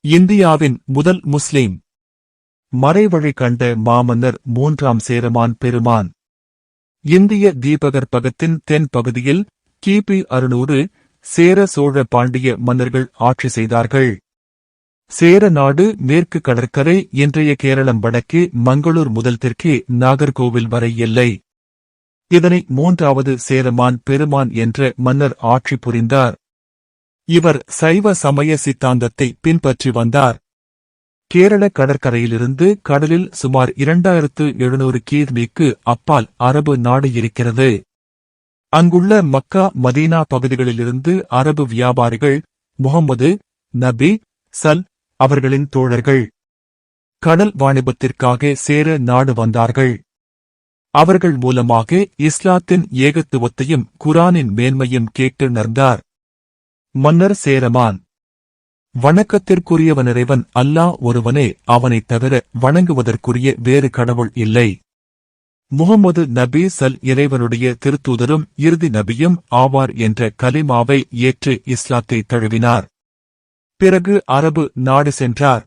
இந்தியாவின் முதல் முஸ்லிம் மறைவழி கண்ட மாமன்னர் 3ஆம் சேரமான் பெருமான். இந்திய தீபகற்பகத்தின் தென் பகுதியில் கிபி 600 சேர சோழ பாண்டிய மன்னர்கள் ஆட்சி செய்தார்கள். சேர நாடு மேற்கு கடற்கரை இன்றைய கேரளம் வடக்கே மங்களூர் முதல் தெற்கே நாகர்கோவில் வரை எல்லை. இதனை 3வது சேரமான் பெருமான் என்ற மன்னர் ஆட்சி புரிந்தார். இவர் சைவ சமய சித்தாந்தத்தை பின்பற்றி வந்தார். கேரள கடற்கரையிலிருந்து கடலில் சுமார் 2700 கிமீக்கு அப்பால் அரபு நாடு இருக்கிறது. அங்குள்ள மக்கா மதீனா பகுதிகளிலிருந்து அரபு வியாபாரிகள் முகம்மது நபி சல் அவர்களின் தோழர்கள் கடல் வாணிபத்திற்காக சேர நாடு வந்தார்கள். அவர்கள் மூலமாக இஸ்லாத்தின் ஏகத்துவத்தையும் குரானின் மேன்மையும் கேட்டு நர்ந்தார். மன்னர் சேரமான். வணக்கத்திற்குரியவனிறைவன் அல்லாஹ் ஒருவனே, அவனைத் தவிர வணங்குவதற்குரிய வேறு கடவுள் இல்லை. முகம்மது நபி சல் இறைவனுடைய திருத்தூதரும் இறுதி நபியும் ஆவார் என்ற கலிமாவை ஏற்று இஸ்லாத்தை தழுவினார். பிறகு அரபு நாடு சென்றார்.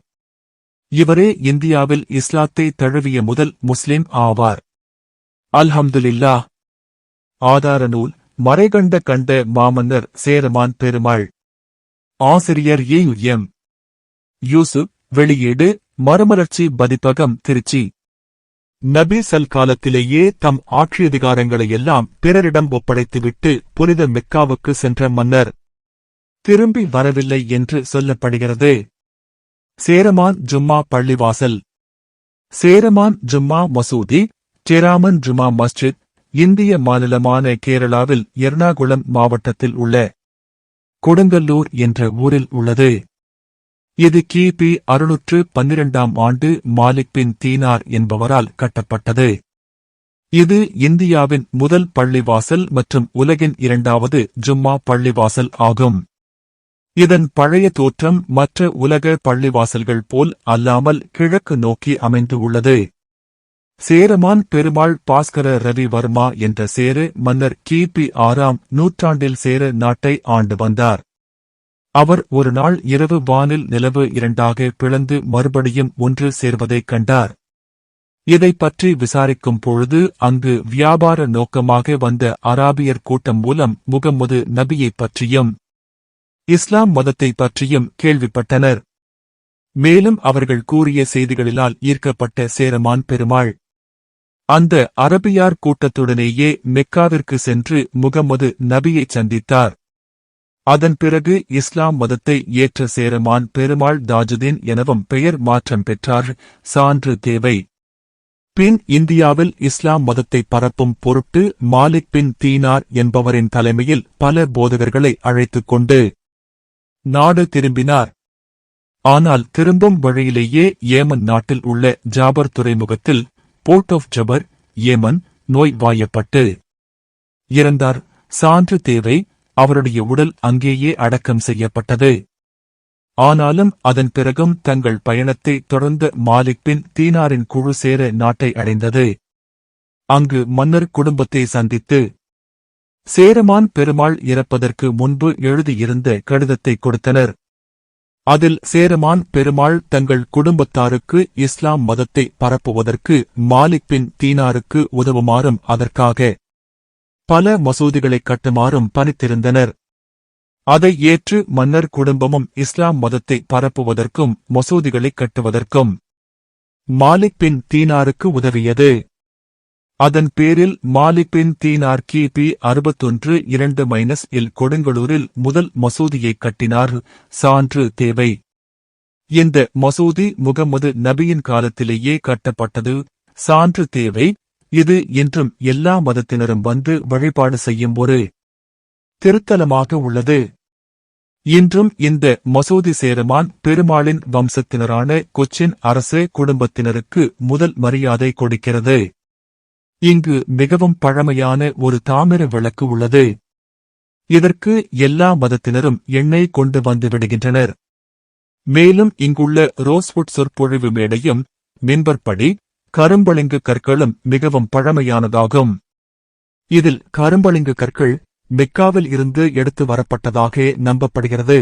இவரே இந்தியாவில் இஸ்லாத்தை தழுவிய முதல் முஸ்லிம் ஆவார். அல்ஹம்துலில்லாஹ். ஆதார நூல் மறைகண்ட கண்ட மாமன்னர் சேரமான் பெருமாள். ஆசிரியர் எம். யூசுப். வெளியீடு மறுமலர்ச்சி பதிப்பகம், திருச்சி. நபி சல் காலத்திலேயே தம் ஆட்சியதிகாரங்களையெல்லாம் பிறரிடம் ஒப்படைத்துவிட்டு புனித மெக்காவுக்கு சென்ற மன்னர் திரும்பி வரவில்லை என்று சொல்லப்படுகிறது. சேரமான் ஜும்மா பள்ளிவாசல். சேரமான் ஜும்மா மசூதி, சேராமன் ஜும்மா மஸ்ஜித் இந்திய மாநிலமான கேரளாவில் எர்ணாகுளம் மாவட்டத்தில் உள்ள கொடுங்கல்லூர் என்ற ஊரில் உள்ளது. இது கிபி 612ஆம் ஆண்டு மாலிக் பின் தீனார் என்பவரால் கட்டப்பட்டது. இது இந்தியாவின் முதல் பள்ளிவாசல் மற்றும் உலகின் 2வது ஜும்மா பள்ளிவாசல் ஆகும். இதன் பழைய தோற்றம் மற்ற உலக பள்ளிவாசல்கள் போல் அல்லாமல் கிழக்கு நோக்கி அமைந்து உள்ளது. சேரமான் பெருமாள் பாஸ்கர ரவி வர்மா என்ற சேர மன்னர் கிபி 6ஆம் நூற்றாண்டில் சேர நாட்டை ஆண்டு வந்தார். அவர் ஒரு நாள் இரவு வானில் நிலவு 2ஆக பிளந்து மறுபடியும் ஒன்று சேர்வதைக் கண்டார். இதைப் பற்றி விசாரிக்கும் பொழுது அங்கு வியாபார நோக்கமாக வந்த அராபியர் கூட்டம் மூலம் முகம்மது நபியைப் பற்றியும் இஸ்லாம் மதத்தைப் பற்றியும் கேள்விப்பட்டனர். மேலும் அவர்கள் கூறிய செய்திகளினால் ஈர்க்கப்பட்ட சேரமான் பெருமாள் அந்த அரபியார் கூட்டத்துடனேயே மெக்காவிற்கு சென்று முகம்மது நபியைச் சந்தித்தார். அதன் பிறகு இஸ்லாம் மதத்தை ஏற்ற சேரமான் பெருமாள் தாஜுதீன் எனவும் பெயர் மாற்றம் பெற்றார். சான்று தேவை. பின் இந்தியாவில் இஸ்லாம் மதத்தை பரப்பும் பொருட்டு மாலிக் பின் தீனார் என்பவரின் தலைமையில் பல போதகர்களை அழைத்துக் கொண்டு நாடு திரும்பினார். ஆனால் திரும்பும் வழியிலேயே ஏமன் நாட்டில் உள்ள ஜாபர் துறைமுகத்தில் போர்ட் ஆஃப் ஜபர், ஏமன் நோய் வாயப்பட்டு இறந்தார். சான்று தேவை. அவருடைய உடல் அங்கேயே அடக்கம் செய்யப்பட்டது. ஆனாலும் அதன் பிறகும் தங்கள் பயணத்தை தொடர்ந்த மாலிக் பின் தீனாரின் குழு சேர நாட்டை அடைந்தது. அங்கு மன்னர் குடும்பத்தை சந்தித்து சேரமான் பெருமாள் இறப்பதற்கு முன்பு எழுதியிருந்த கடிதத்தை கொடுத்தனர். அதில் சேரமான் பெருமாள் தங்கள் குடும்பத்தாருக்கு இஸ்லாம் மதத்தை பரப்புவதற்கு மாலிக் பின் தீனாருக்கு உதவுமாறும் அதற்காக பல மசூதிகளைக் கட்டுமாறும் பணித்திருந்தனர். அதை ஏற்று மன்னர் குடும்பமும் இஸ்லாம் மதத்தை பரப்புவதற்கும் மசூதிகளைக் கட்டுவதற்கும் மாலிக் பின் தீனாருக்கு உதவியது. அதன் பேரில் மாலிக் பின் தீனார் கிபி 61-2 கொடுங்கலூரில் முதல் மசூதியைக் கட்டினார். சான்று தேவை. இந்த மசூதி முகம்மது நபியின் காலத்திலேயே கட்டப்பட்டது. சான்று தேவை. இது இன்றும் எல்லா மதத்தினரும் வந்து வழிபாடு செய்யும் ஒரு திருத்தலமாக உள்ளது. இன்றும் இந்த மசூதி சேரமான் பெருமாளின் வம்சத்தினரான கொச்சின் அரச குடும்பத்தினருக்கு முதல் மரியாதை கொடுக்கிறது. இங்கு மிகவும் பழமையான ஒரு தாமிர விளக்கு உள்ளது. இதற்கு எல்லா மதத்தினரும் எண்ணெய் கொண்டு வந்து விடுகின்றனர். மேலும் இங்குள்ள ரோஸ்வுட் சொற்பொழிவு மேடையும் மின்பற்படி கரும்பளிங்கு கற்களும் மிகவும் பழமையானதாகும். இதில் கரும்பளிங்கு கற்கள் மெக்காவில் இருந்து எடுத்து வரப்பட்டதாக நம்பப்படுகிறது.